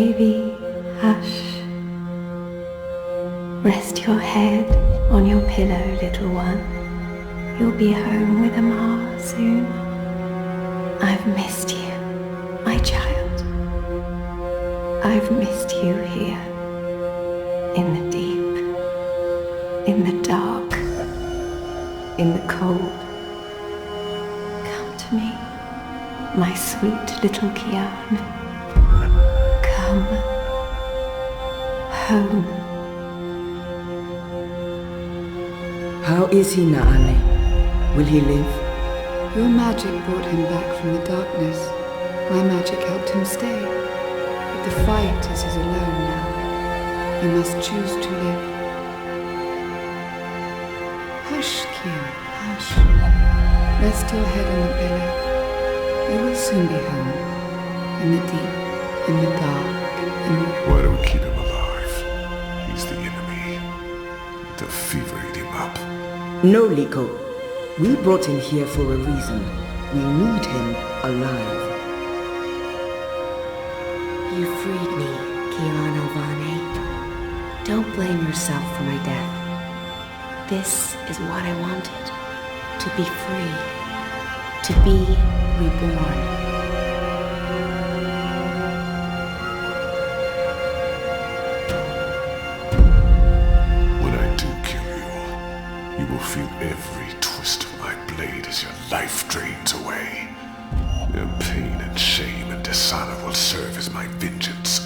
baby, hush. Rest your head on your pillow, little one. You'll be home with Ma soon. I've missed you, my child. I've missed you here, in the deep, in the dark, in the cold. Come to me, my sweet little Kian. Come home. How is he, Naale? Will he live? Your magic brought him back from the darkness. My magic helped him stay. But the fight is his alone now. He must choose to live. Hush, Kian, hush. Rest your head on the pillow. You will soon be home. In the deep, in the dark, in the... Why do we keep him alive? He's the enemy. The fever ate him up. No, Liko. We brought him here for a reason. We need him alive. You freed me, Kian Ovane. Don't blame yourself for my death. This is what I wanted. To be free. To be reborn. When I do kill you, you will feel every twist of my blade as your life drains away. Your pain and shame and dishonor will serve as my vengeance.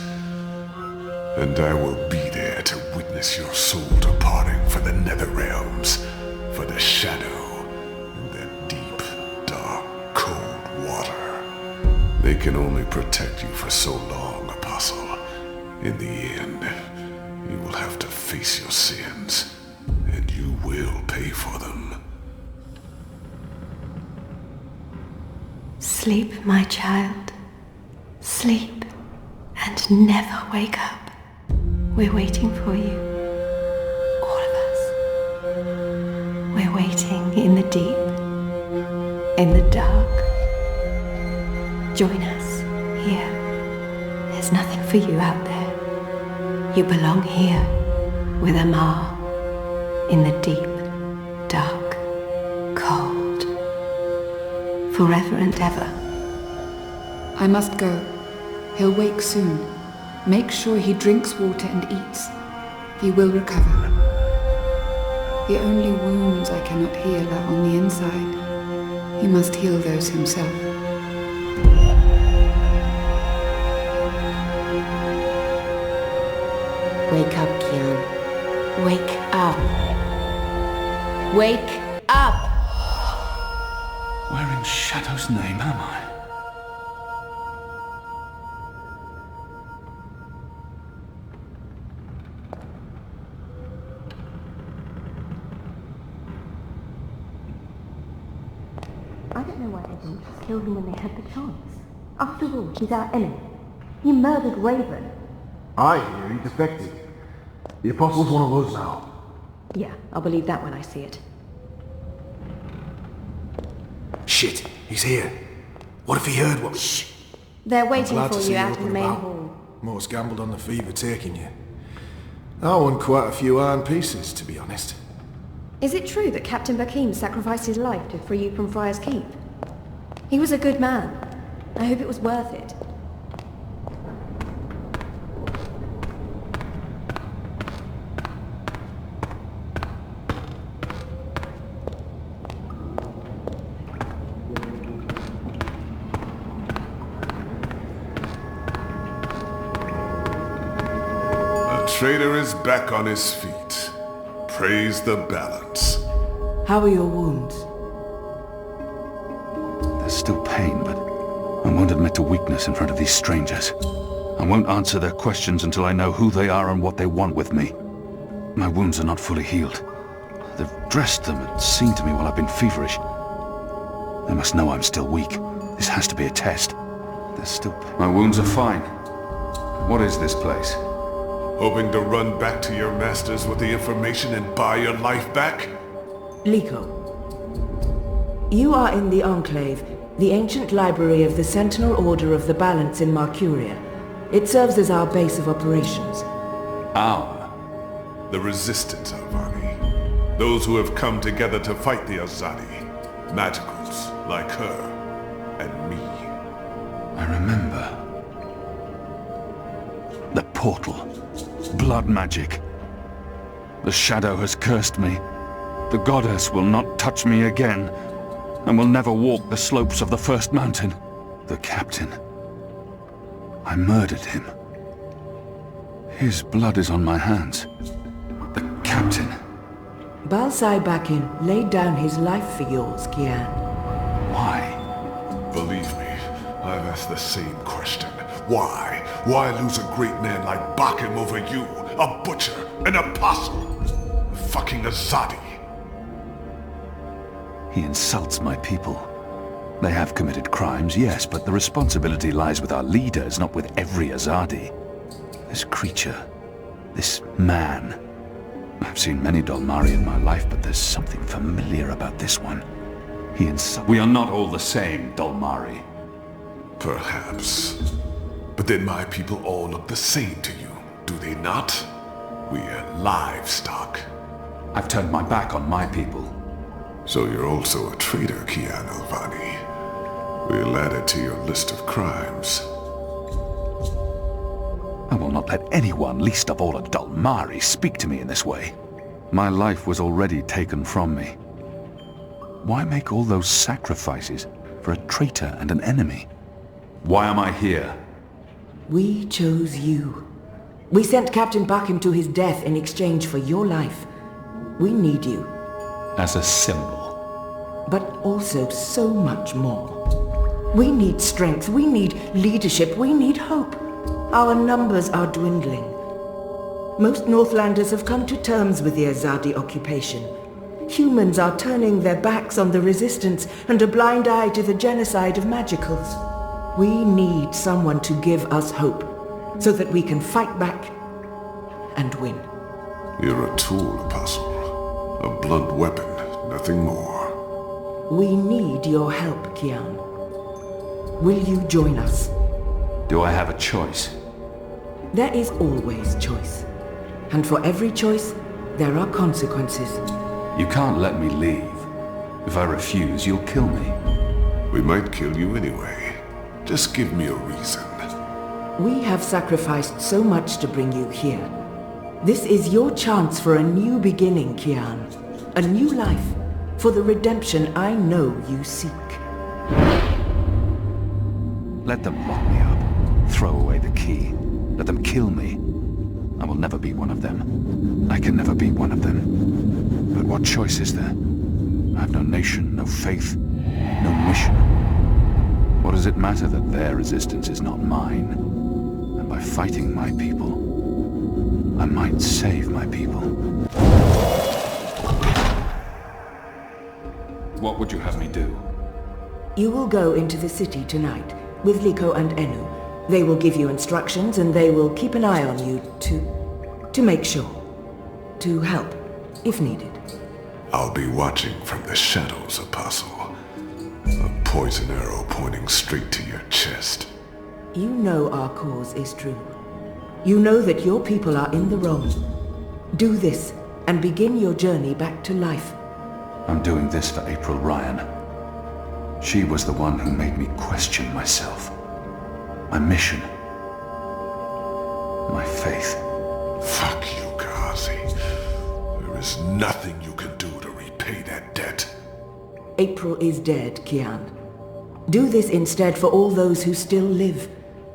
And I will be there to witness your soul departing for the nether realms, for the shadow, and the deep, dark, cold water. They can only protect you for so long, Apostle. In the end, you will have to face your sins, and you will pay for them. Sleep, my child. Sleep and never wake up. We're waiting for you. All of us. We're waiting in the deep, in the dark. Join us here. There's nothing for you out there. You belong here with Amar in the deep, dark, cold. Forever and ever. I must go. He'll wake soon. Make sure he drinks water and eats. He will recover. The only wounds I cannot heal are on the inside. He must heal those himself. Wake up, Kian. Wake up. Wake up! Where in Shadow's name am I? I don't know why they didn't just kill him when they had the chance. After all, he's our enemy. He murdered Raven. I hear he defected. The Apostle's one of us now. Yeah, I'll believe that when I see it. Shit, he's here. What if he heard what... Shh! They're I'm waiting glad for to see you you out up in the and main about. hall. Most gambled on the fever taking you. I won quite a few iron pieces, to be honest. Is it true that Captain Bakim sacrificed his life to free you from Friar's Keep? He was a good man. I hope it was worth it. A traitor is back on his feet. Praise the balance. How are your wounds? There's still pain, but I won't admit to weakness in front of these strangers. I won't answer their questions until I know who they are and what they want with me. My wounds are not fully healed. They've dressed them and seen to me while I've been feverish. They must know I'm still weak. This has to be a test. There's still... My wounds are fine. What is this place? Hoping to run back to your masters with the information and buy your life back? Liko. You are in the Enclave, the ancient library of the Sentinel Order of the Balance in Marcuria. It serves as our base of operations. Our? The Resistance, Alvani. Those who have come together to fight the Azadi. Magicals, like her, and me. I remember. The portal. Blood magic. The shadow has cursed me. The goddess will not touch me again, and will never walk the slopes of the first mountain. The captain. I murdered him. His blood is on my hands. The captain. Balsai Bakin laid down his life for yours, Kian. Why? Believe me, I've asked the same question. Why? Why lose a great man like Bakim over you? A butcher, an apostle, a fucking Azadi. He insults my people. They have committed crimes, yes, but the responsibility lies with our leaders, not with every Azadi. This creature, this man. I've seen many Dolmari in my life, but there's something familiar about this one. He insults... We are not all the same, Dolmari. Perhaps. But then my people all look the same to you, do they not? We're livestock. I've turned my back on my people. So you're also a traitor, Kian Alvani. We'll add it to your list of crimes. I will not let anyone, least of all a Dolmari, speak to me in this way. My life was already taken from me. Why make all those sacrifices for a traitor and an enemy? Why am I here? We chose you. We sent Captain Bakim to his death in exchange for your life. We need you. As a symbol. But also so much more. We need strength, we need leadership, we need hope. Our numbers are dwindling. Most Northlanders have come to terms with the Azadi occupation. Humans are turning their backs on the resistance and a blind eye to the genocide of magicals. We need someone to give us hope, so that we can fight back and win. You're a tool, Apostle. A blunt weapon, nothing more. We need your help, Kian. Will you join us? Do I have a choice? There is always choice. And for every choice, there are consequences. You can't let me leave. If I refuse, you'll kill me. We might kill you anyway. Just give me a reason. We have sacrificed so much to bring you here. This is your chance for a new beginning, Kian. A new life, for the redemption I know you seek. Let them lock me up. Throw away the key. Let them kill me. I will never be one of them. I can never be one of them. But what choice is there? I have no nation, no faith, no mission. What does it matter that their resistance is not mine? And by fighting my people, I might save my people. What would you have me do? You will go into the city tonight with Liko and Enu. They will give you instructions and they will keep an eye on you to make sure. To help, if needed. I'll be watching from the shadows, Apostle. A poison arrow pointing straight to your chest. You know our cause is true. You know that your people are in the wrong. Do this and begin your journey back to life. I'm doing this for April Ryan. She was the one who made me question myself. My mission. My faith. Fuck you, Ghazi. There is nothing you can do to repay that debt. April is dead, Kian. Do this instead for all those who still live.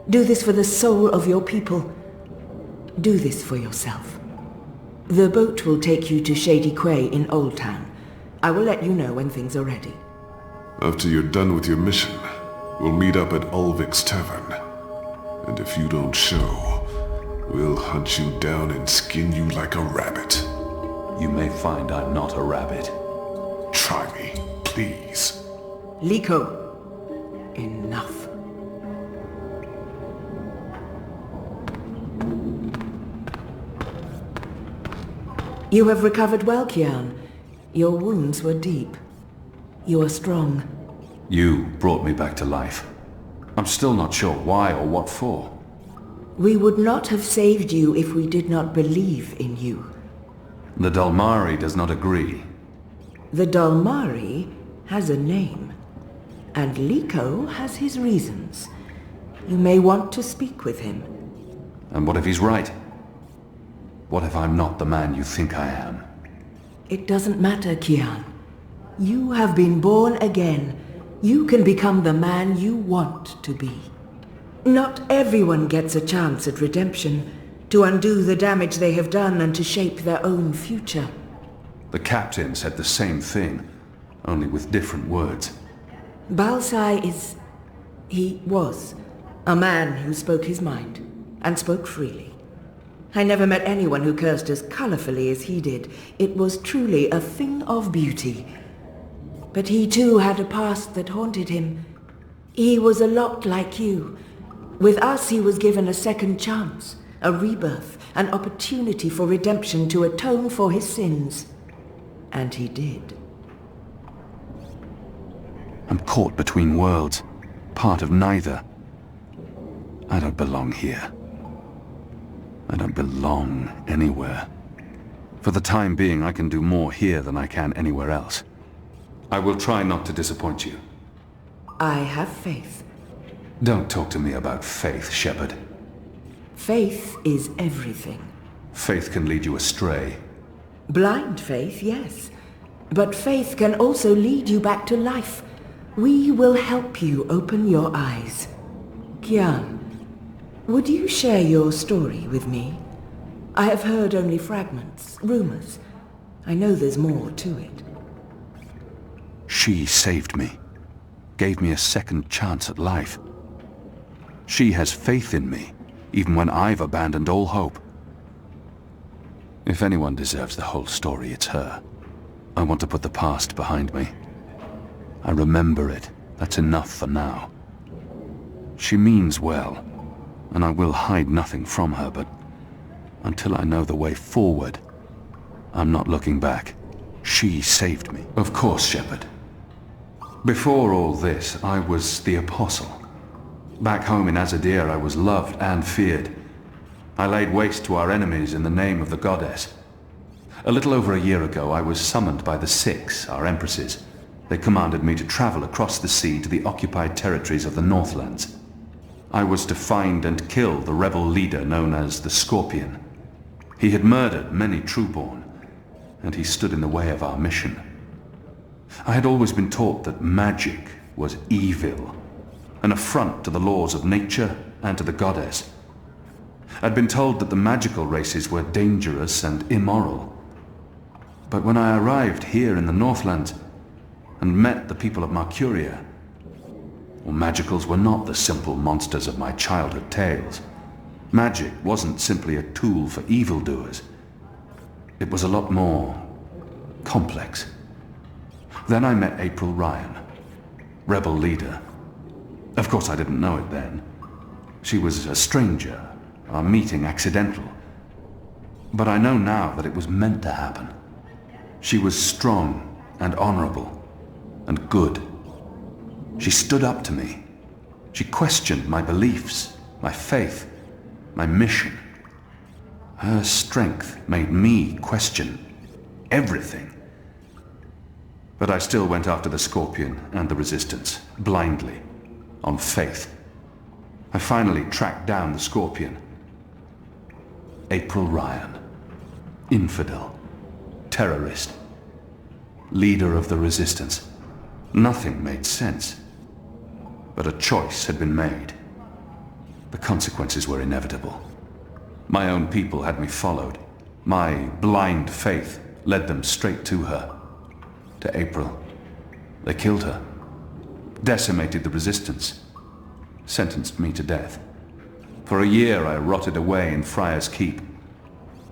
Do this for the soul of your people. Do this for yourself. The boat will take you to Shady Quay in Old Town. I will let you know when things are ready. After you're done with your mission, we'll meet up at Ulvik's Tavern. And if you don't show, we'll hunt you down and skin you like a rabbit. You may find I'm not a rabbit. Try me, please. Liko, enough. You have recovered well, Kian. Your wounds were deep. You are strong. You brought me back to life. I'm still not sure why or what for. We would not have saved you if we did not believe in you. The Dalmari does not agree. The Dalmari has a name, and Liko has his reasons. You may want to speak with him. And what if he's right? What if I'm not the man you think I am? It doesn't matter, Kian. You have been born again. You can become the man you want to be. Not everyone gets a chance at redemption, to undo the damage they have done and to shape their own future. The captain said the same thing, only with different words. Balsai he was a man who spoke his mind, and spoke freely. I never met anyone who cursed as colorfully as he did. It was truly a thing of beauty. But he too had a past that haunted him. He was a lot like you. With us he was given a second chance, a rebirth, an opportunity for redemption to atone for his sins. And he did. I'm caught between worlds, part of neither. I don't belong here. I don't belong anywhere. For the time being, I can do more here than I can anywhere else. I will try not to disappoint you. I have faith. Don't talk to me about faith, Shepard. Faith is everything. Faith can lead you astray. Blind faith, yes. But faith can also lead you back to life. We will help you open your eyes. Kian, would you share your story with me? I have heard only fragments, rumors. I know there's more to it. She saved me. Gave me a second chance at life. She has faith in me, even when I've abandoned all hope. If anyone deserves the whole story, it's her. I want to put the past behind me. I remember it. That's enough for now. She means well, and I will hide nothing from her, but until I know the way forward, I'm not looking back. She saved me. Of course, Shepard. Before all this, I was the Apostle. Back home in Azadir, I was loved and feared. I laid waste to our enemies in the name of the goddess. A little over a year ago, I was summoned by the Six, our empresses. They commanded me to travel across the sea to the occupied territories of the Northlands. I was to find and kill the rebel leader known as the Scorpion. He had murdered many Trueborn, and he stood in the way of our mission. I had always been taught that magic was evil, an affront to the laws of nature and to the goddess. I'd been told that the magical races were dangerous and immoral. But when I arrived here in the Northlands and met the people of Marcuria, well, magicals were not the simple monsters of my childhood tales. Magic wasn't simply a tool for evildoers. It was a lot more complex. Then I met April Ryan, rebel leader. Of course I didn't know it then. She was a stranger, our meeting accidental. But I know now that it was meant to happen. She was strong and honorable and good. She stood up to me. She questioned my beliefs, my faith, my mission. Her strength made me question everything. But I still went after the Scorpion and the Resistance, blindly, on faith. I finally tracked down the Scorpion. April Ryan. Infidel. Terrorist. Leader of the Resistance. Nothing made sense. But a choice had been made. The consequences were inevitable. My own people had me followed. My blind faith led them straight to her. To April. They killed her. Decimated the Resistance. Sentenced me to death. For a year I rotted away in Friar's Keep.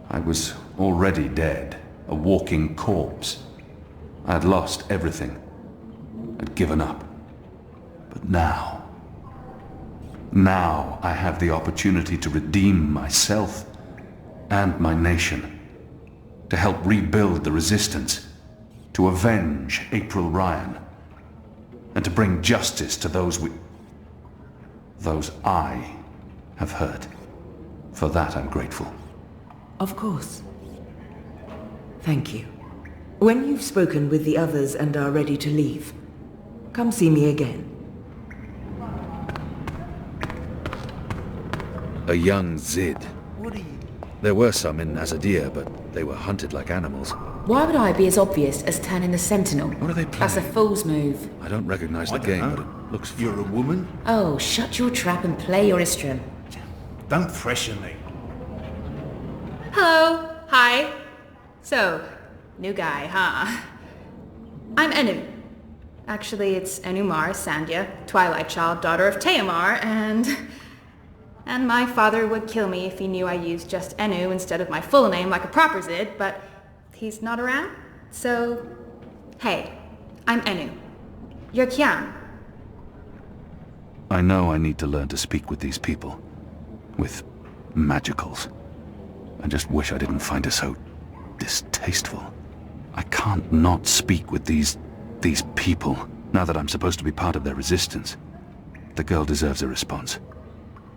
I was already dead, a walking corpse. I had lost everything. I'd given up. But now I have the opportunity to redeem myself and my nation. To help rebuild the Resistance. To avenge April Ryan. And to bring justice to those I have hurt. For that I'm grateful. Of course. Thank you. When you've spoken with the others and are ready to leave, come see me again. A young Zid. There were some in Azadir, but they were hunted like animals. Why would I be as obvious as turning the Sentinel? What are they playing? That's a fool's move. I don't recognize the game, but it looks fun. You're a woman? Oh, shut your trap and play your instrument. Don't pressure me. Hello. Hi. So, new guy, huh? I'm Enu. Actually, it's Enumar Sandhya, Twilight Child, daughter of Teomar, and my father would kill me if he knew I used just Enu instead of my full name like a proper Zid, but he's not around. So, hey, I'm Enu. You're Kian. I know I need to learn to speak with these people. With magicals. I just wish I didn't find it so distasteful. I can't not speak with these people, now that I'm supposed to be part of their resistance. The girl deserves a response.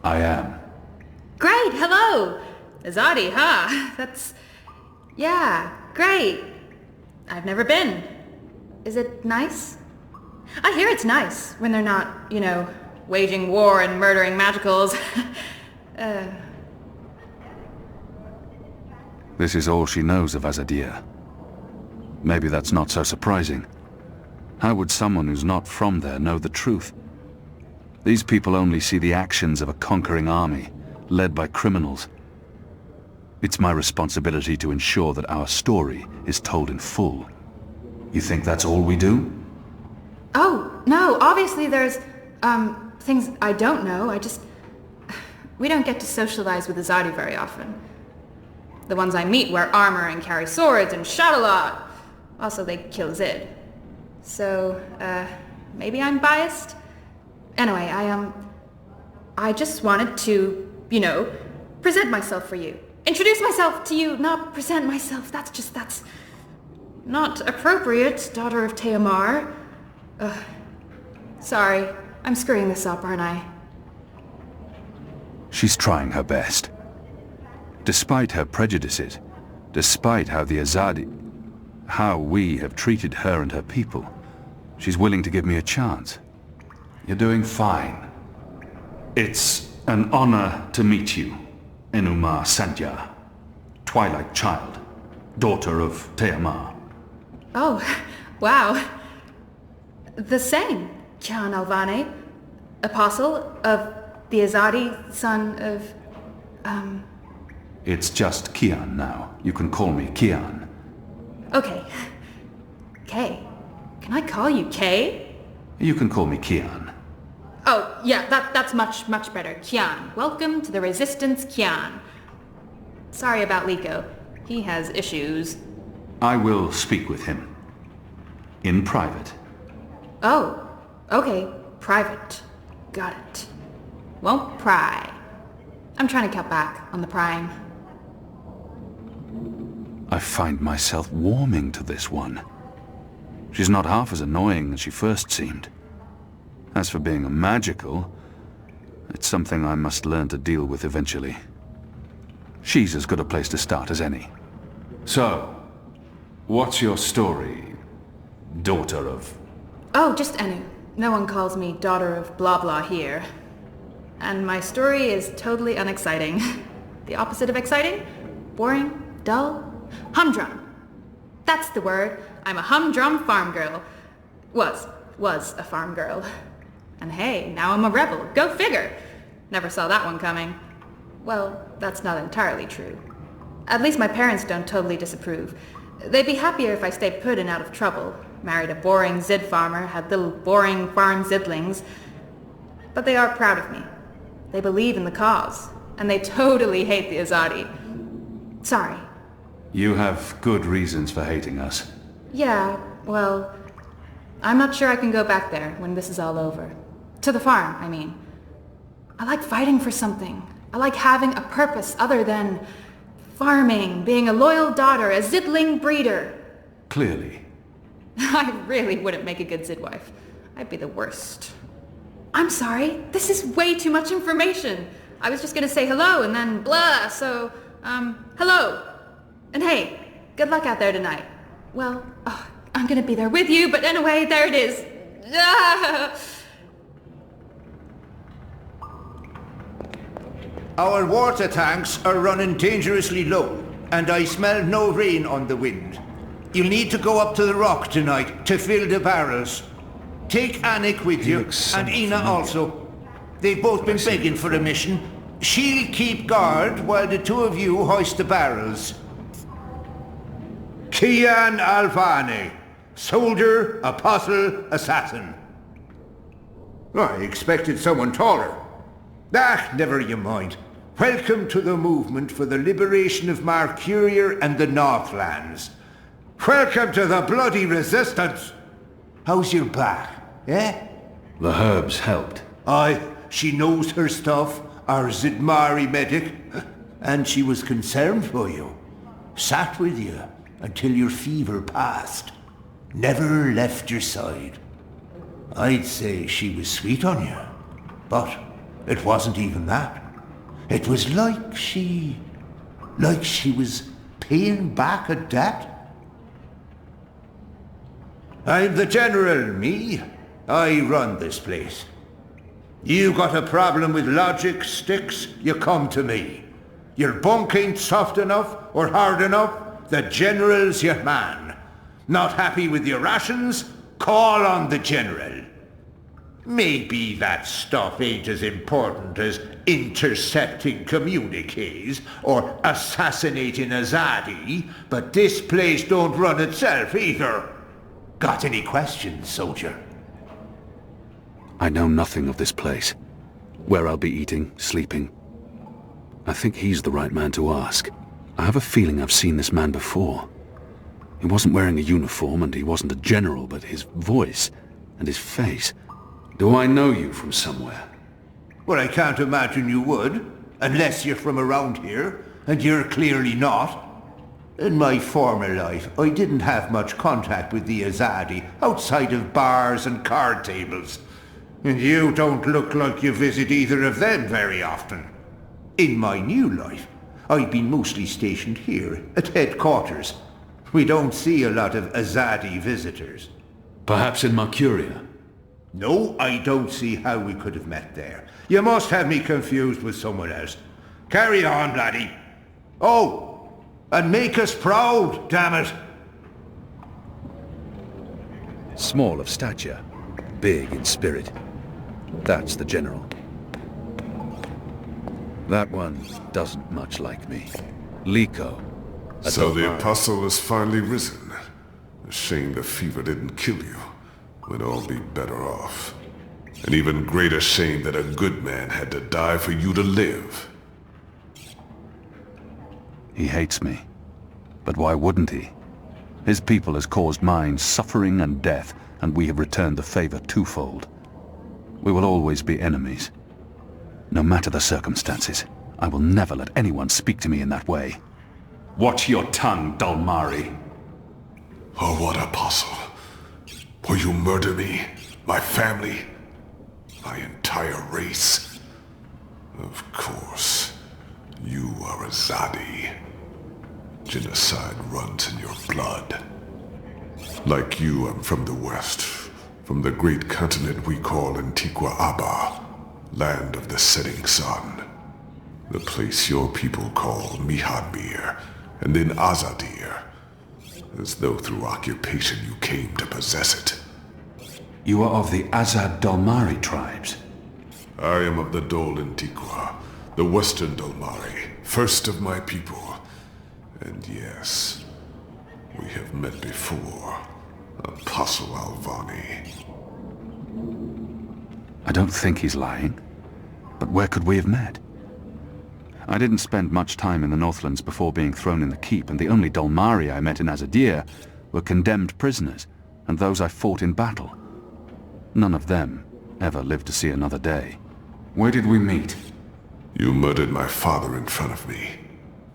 I am. Great, hello! Azadi, huh? Yeah, great. I've never been. Is it nice? I hear it's nice when they're not, waging war and murdering magicals. This is all she knows of Azadir. Maybe that's not so surprising. How would someone who's not from there know the truth? These people only see the actions of a conquering army, led by criminals. It's my responsibility to ensure that our story is told in full. You think that's all we do? Oh, no, obviously there's, things I don't know. We don't get to socialize with Azadi very often. The ones I meet wear armor and carry swords and shout a lot. Also, they kill Zid. So, maybe I'm biased? Anyway, I just wanted to, present myself for you. Introduce myself to you, not present myself. That's not appropriate, daughter of Teomar. Sorry, I'm screwing this up, aren't I? She's trying her best. Despite her prejudices, despite how we have treated her and her people, she's willing to give me a chance. You're doing fine. It's an honor to meet you, Enumar Sandhya, Twilight Child, daughter of Teomar. Oh, wow. The same, Kian Alvane, apostle of the Azadi, son of, It's just Kian now. You can call me Kian. Okay. Kay. Can I call you Kay? You can call me Kian. Oh, yeah, that's much better. Kian. Welcome to the Resistance, Kian. Sorry about Liko. He has issues. I will speak with him. In private. Oh, okay. Private. Got it. Won't pry. I'm trying to cut back on the prying. I find myself warming to this one. She's not half as annoying as she first seemed. As for being a magical, it's something I must learn to deal with eventually. She's as good a place to start as any. So, what's your story, daughter of... Oh, just Enu. No one calls me daughter of blah blah here. And my story is totally unexciting. The opposite of exciting? Boring? Dull? Humdrum. That's the word. I'm a humdrum farm girl. Was a farm girl. And hey, now I'm a rebel. Go figure. Never saw that one coming. Well, that's not entirely true. At least my parents don't totally disapprove. They'd be happier if I stayed put and out of trouble. Married a boring Zid farmer, had little boring farm Zidlings. But they are proud of me. They believe in the cause. And they totally hate the Azadi. Sorry. You have good reasons for hating us. Yeah, well, I'm not sure I can go back there when this is all over. To the farm, I mean. I like fighting for something. I like having a purpose other than farming, being a loyal daughter, a Zidling breeder. Clearly. I really wouldn't make a good Zid wife. I'd be the worst. I'm sorry, this is way too much information. I was just gonna say hello and then blah, so, hello. And hey, good luck out there tonight. Well, I'm gonna be there with you, but anyway, there it is. Our water tanks are running dangerously low, and I smell no rain on the wind. You'll need to go up to the rock tonight to fill the barrels. Take Anik with you, and Ina also. They've both been begging for a mission. She'll keep guard while the two of you hoist the barrels. Kian Alvani, soldier, apostle, assassin. I expected someone taller. Never you mind. Welcome to the movement for the liberation of Mercuria and the Northlands. Welcome to the bloody resistance. How's your back, eh? The herbs helped. Aye, she knows her stuff, our Zidmari medic, and she was concerned for you. Sat with you until your fever passed. Never left your side. I'd say she was sweet on you, but it wasn't even that. It was like she was paying back a debt. I'm the general, me. I run this place. You got a problem with logic, Sticks, you come to me. Your bunk ain't soft enough or hard enough, the general's your man. Not happy with your rations? Call on the general. Maybe that stuff ain't as important as intercepting communiques or assassinating Azadi, but this place don't run itself either. Got any questions, soldier? I know nothing of this place. Where I'll be eating, sleeping. I think he's the right man to ask. I have a feeling I've seen this man before. He wasn't wearing a uniform and he wasn't a general, but his voice and his face. Do I know you from somewhere? Well, I can't imagine you would, unless you're from around here, and you're clearly not. In my former life, I didn't have much contact with the Azadi outside of bars and card tables. And you don't look like you visit either of them very often. In my new life, I've been mostly stationed here at headquarters. We don't see a lot of Azadi visitors. Perhaps in Mercuria? No, I don't see how we could have met there. You must have me confused with someone else. Carry on, laddie. Oh, and make us proud, damn it. Small of stature, big in spirit. That's the general. That one doesn't much like me. Liko. So the apostle has finally risen. A shame the fever didn't kill you. We'd all be better off. An even greater shame that a good man had to die for you to live. He hates me. But why wouldn't he? His people has caused mine suffering and death, and we have returned the favor twofold. We will always be enemies. No matter the circumstances, I will never let anyone speak to me in that way. Watch your tongue, Dalmari. Oh, what apostle? Will you murder me, my family, my entire race? Of course, you are Azadi. Genocide runs in your blood. Like you, I'm from the west, from the great continent we call Antigua Aba, land of the setting sun. The place your people call Mihadmir, and then Azadir, as though through occupation you came to possess it. You are of the Azad Dalmari tribes? I am of the Dol Antigua, the western Dalmari, first of my people. And yes, we have met before, Apostle Alvani. I don't think he's lying. But where could we have met? I didn't spend much time in the Northlands before being thrown in the keep, and the only Dalmari I met in Azadir were condemned prisoners, and those I fought in battle. None of them ever lived to see another day. Where did we meet? You murdered my father in front of me.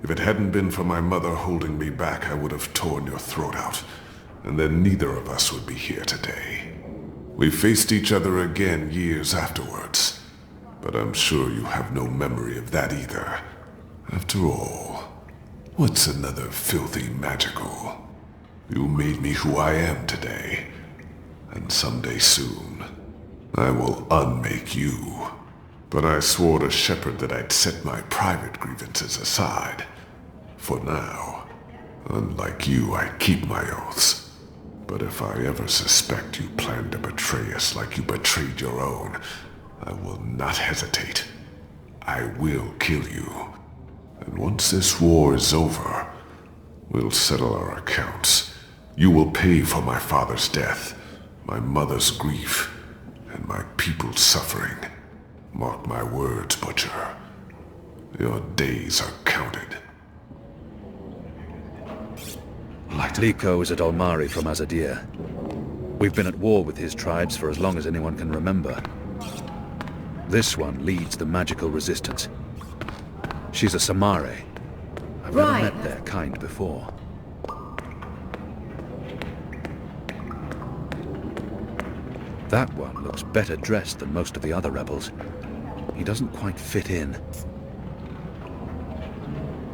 If it hadn't been for my mother holding me back, I would have torn your throat out, and then neither of us would be here today. We faced each other again years afterwards, But I'm sure you have no memory of that either. After all, what's another filthy magical? You made me who I am today, and someday soon, I will unmake you. But I swore to Shepard that I'd set my private grievances aside. For now. Unlike you, I keep my oaths. But if I ever suspect you plan to betray us like you betrayed your own, I will not hesitate. I will kill you. And once this war is over, we'll settle our accounts. You will pay for my father's death, my mother's grief, and my people's suffering. Mark my words, Butcher. Your days are counted. Liko is a Dolmari from Azadir. We've been at war with his tribes for as long as anyone can remember. This one leads the magical resistance. She's a Samare. I've never met their kind before. That one looks better dressed than most of the other rebels. He doesn't quite fit in.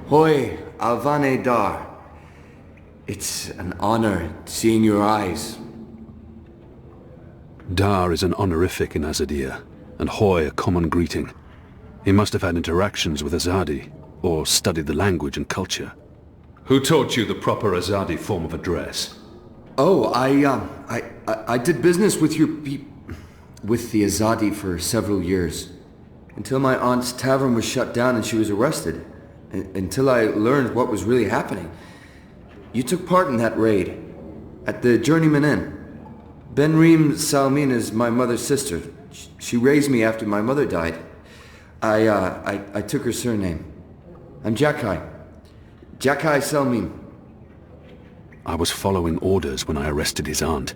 Hoi, Alvane Dar. It's an honor seeing your eyes. Dar is an honorific in Azadir, and Hoi a common greeting. He must have had interactions with Azadi, or studied the language and culture. Who taught you the proper Azadi form of address? Oh, I did business with with the Azadi for several years. Until my aunt's tavern was shut down and she was arrested. Until I learned what was really happening. You took part in that raid. At the Journeyman Inn. Benreem Salmin is my mother's sister. She raised me after my mother died. I took her surname. I'm Jakai. Jakai Salmin. I was following orders when I arrested his aunt.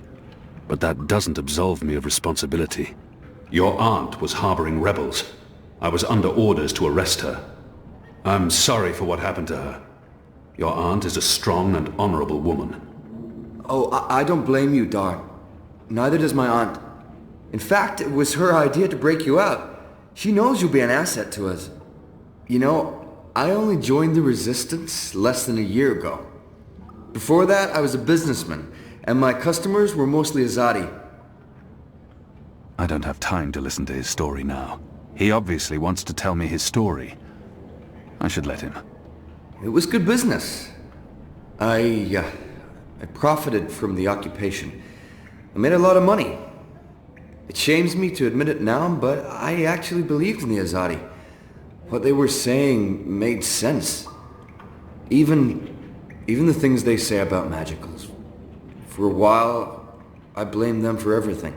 But that doesn't absolve me of responsibility. Your aunt was harboring rebels. I was under orders to arrest her. I'm sorry for what happened to her. Your aunt is a strong and honorable woman. Oh, I don't blame you, Dar. Neither does my aunt. In fact, it was her idea to break you out. She knows you'll be an asset to us. You know, I only joined the Resistance less than a year ago. Before that, I was a businessman, and my customers were mostly Azadi. I don't have time to listen to his story now. He obviously wants to tell me his story. I should let him. It was good business. I profited from the occupation. I made a lot of money. It shames me to admit it now, but I actually believed in the Azadi. What they were saying made sense. Even the things they say about magicals. For a while, I blamed them for everything.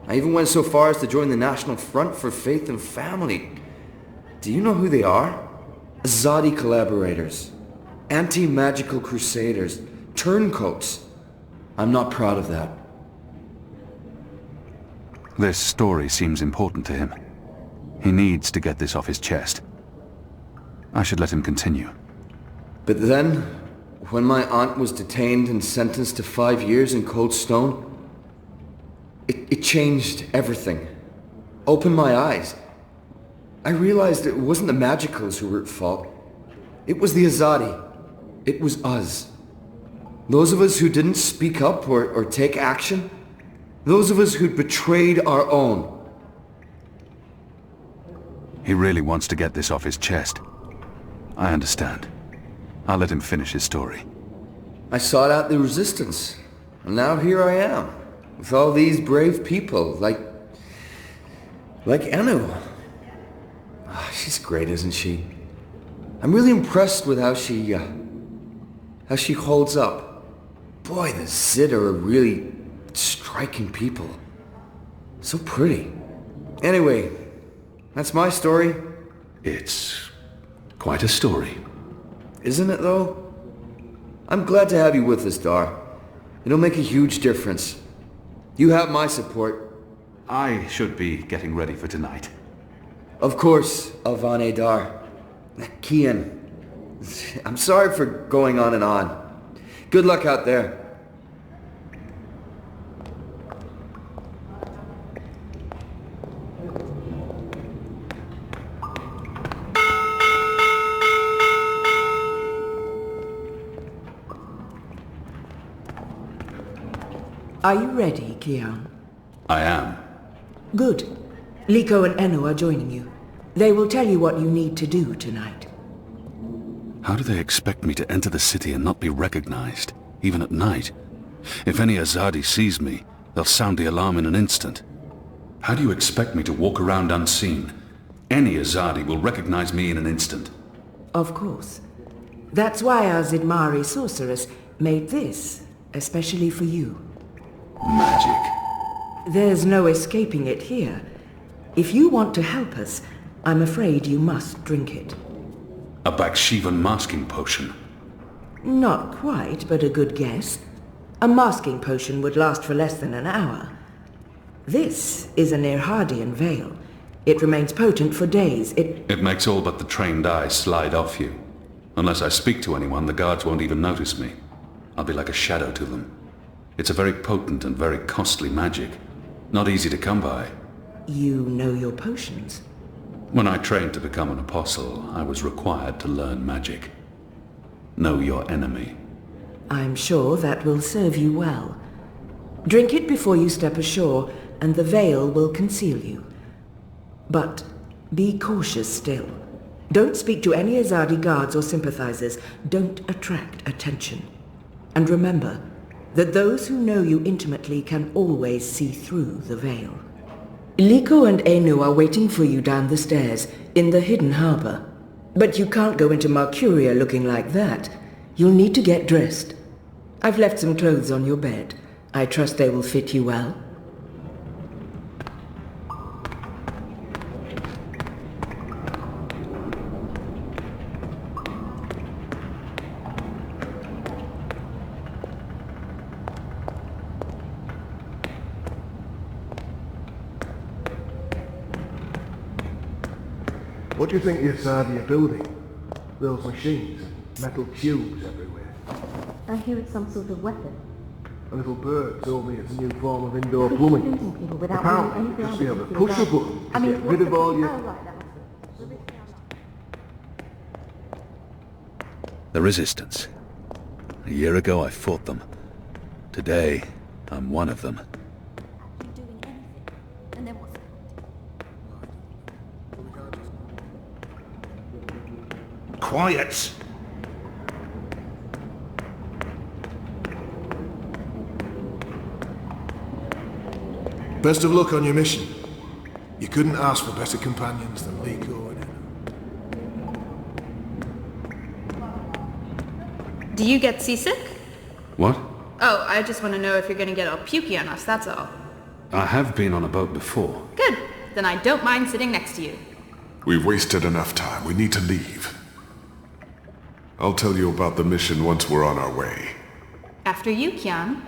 I even went so far as to join the National Front for Faith and Family. Do you know who they are? Azadi collaborators. Anti-magical crusaders. Turncoats. I'm not proud of that. This story seems important to him. He needs to get this off his chest. I should let him continue. But then, when my aunt was detained and sentenced to 5 years in Cold Stone, it changed everything. Opened my eyes. I realized it wasn't the magicals who were at fault. It was the Azadi. It was us. Those of us who didn't speak up or take action. Those of us who'd betrayed our own. He really wants to get this off his chest. I understand. I'll let him finish his story. I sought out the Resistance, and now here I am, with all these brave people, like Anu. Oh, she's great, isn't she? I'm really impressed with how she holds up. Boy, the Zid are a really striking people. So pretty. Anyway, that's my story. It's quite a story. Isn't it, though? I'm glad to have you with us, Dar. It'll make a huge difference. You have my support. I should be getting ready for tonight. Of course, Alvane Dar. Kian. I'm sorry for going on and on. Good luck out there. Are you ready, Kian? I am. Good. Liko and Enu are joining you. They will tell you what you need to do tonight. How do they expect me to enter the city and not be recognized, even at night? If any Azadi sees me, they'll sound the alarm in an instant. How do you expect me to walk around unseen? Any Azadi will recognize me in an instant. Of course. That's why our Zidmari sorceress made this, especially for you. Magic. There's no escaping it here. If you want to help us, I'm afraid you must drink it. A Bakshivan masking potion. Not quite, but a good guess. A masking potion would last for less than an hour. This is an Irhadian veil. It remains potent for days. It makes all but the trained eyes slide off you. Unless I speak to anyone, the guards won't even notice me. I'll be like a shadow to them. It's a very potent and very costly magic. Not easy to come by. You know your potions? When I trained to become an apostle, I was required to learn magic. Know your enemy. I'm sure that will serve you well. Drink it before you step ashore, and the veil will conceal you. But be cautious still. Don't speak to any Azadi guards or sympathizers. Don't attract attention. And remember that those who know you intimately can always see through the veil. Liko and Enu are waiting for you down the stairs, in the hidden harbor. But you can't go into Mercuria looking like that. You'll need to get dressed. I've left some clothes on your bed. I trust they will fit you well. What do you think the Asadi are building? Those machines and metal tubes everywhere. I hear it's some sort of weapon. A little bird told me it's a new form of indoor plumbing. People without Apparently, you just be able to push a button to get rid of all your... The Resistance. A year ago I fought them. Today, I'm one of them. Quiet! Best of luck on your mission. You couldn't ask for better companions than Liko and Enu. Do you get seasick? What? Oh, I just want to know if you're going to get all pukey on us, that's all. I have been on a boat before. Good. Then I don't mind sitting next to you. We've wasted enough time. We need to leave. I'll tell you about the mission once we're on our way. After you, Kian.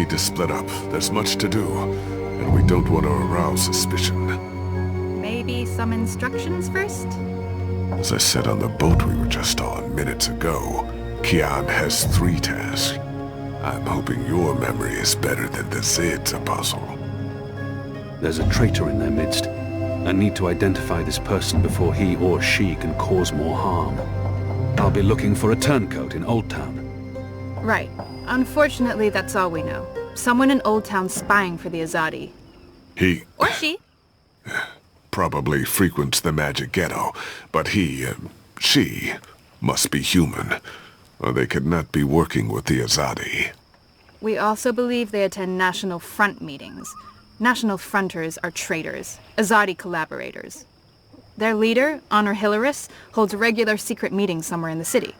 To split up. There's much to do, and we don't want to arouse suspicion. Maybe some instructions first? As I said on the boat we were just on minutes ago, Kian has 3 tasks. I'm hoping your memory is better than the Zid's, Apostle. There's a traitor in their midst. I need to identify this person before he or she can cause more harm. I'll be looking for a turncoat in Old Town. Right. Unfortunately, that's all we know. Someone in Old Town spying for the Azadi. He... Or she. Probably frequents the magic ghetto, but she, must be human, or they could not be working with the Azadi. We also believe they attend National Front meetings. National Fronters are traitors, Azadi collaborators. Their leader, Honor Hilaris, holds regular secret meetings somewhere in the city.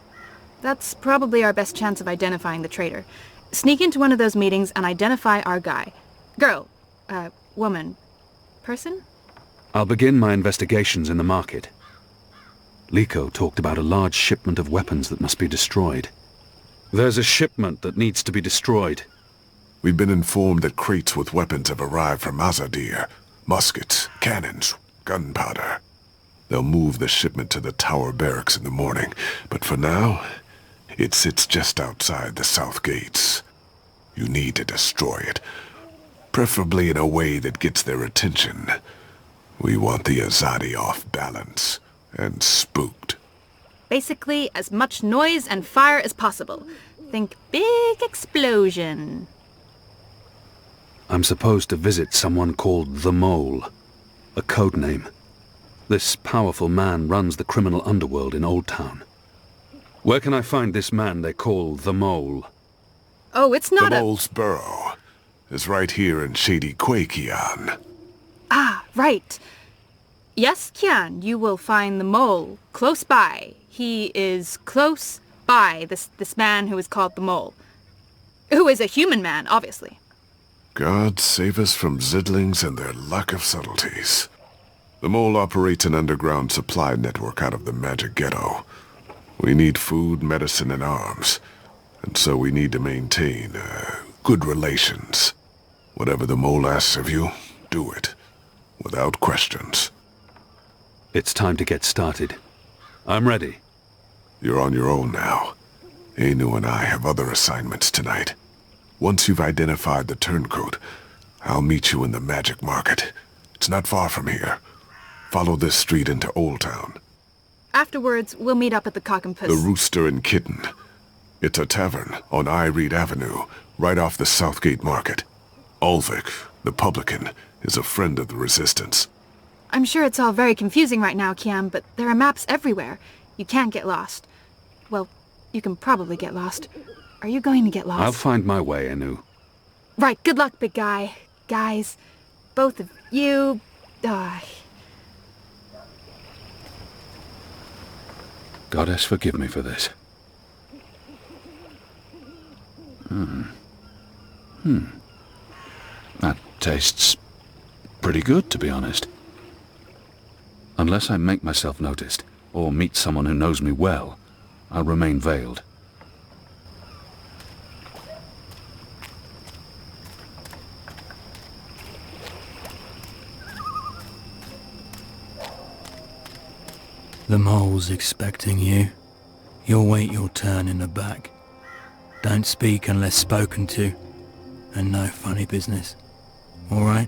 That's probably our best chance of identifying the traitor. Sneak into one of those meetings and identify our guy. Girl. Woman. Person? I'll begin my investigations in the market. Liko talked about a large shipment of weapons that must be destroyed. There's a shipment that needs to be destroyed. We've been informed that crates with weapons have arrived from Azadir. Muskets, cannons, gunpowder. They'll move the shipment to the Tower Barracks in the morning, but for now, it sits just outside the south gates. You need to destroy it, preferably in a way that gets their attention. We want the Azadi off balance and spooked. Basically, as much noise and fire as possible. Think big explosion. I'm supposed to visit someone called the Mole, a code name. This powerful man runs the criminal underworld in Old Town. Where can I find this man they call the Mole? Oh, it's not The Mole's burrow is right here in Shady Quay, Kian. Ah, right. Yes, Kian, you will find the Mole close by. He is close by, this man who is called the Mole. Who is a human man, obviously. God save us from Zidlings and their lack of subtleties. The Mole operates an underground supply network out of the Magic Ghetto. We need food, medicine, and arms. And so we need to maintain, good relations. Whatever the Mole asks of you, do it. Without questions. It's time to get started. I'm ready. You're on your own now. Anu and I have other assignments tonight. Once you've identified the turncoat, I'll meet you in the Magic Market. It's not far from here. Follow this street into Old Town. Afterwards, we'll meet up at the Cock and Puss. The Rooster and Kitten. It's a tavern on I Reed Avenue, right off the Southgate Market. Ulvik, the publican, is a friend of the Resistance. I'm sure it's all very confusing right now, Kian, but there are maps everywhere. You can't get lost. Well, you can probably get lost. Are you going to get lost? I'll find my way, Anu. Right, good luck, big guy. Guys, both of you... Goddess, forgive me for this. That tastes pretty good, to be honest. Unless I make myself noticed, or meet someone who knows me well, I'll remain veiled. The Mole's expecting you. You'll wait your turn in the back. Don't speak unless spoken to, and no funny business. All right?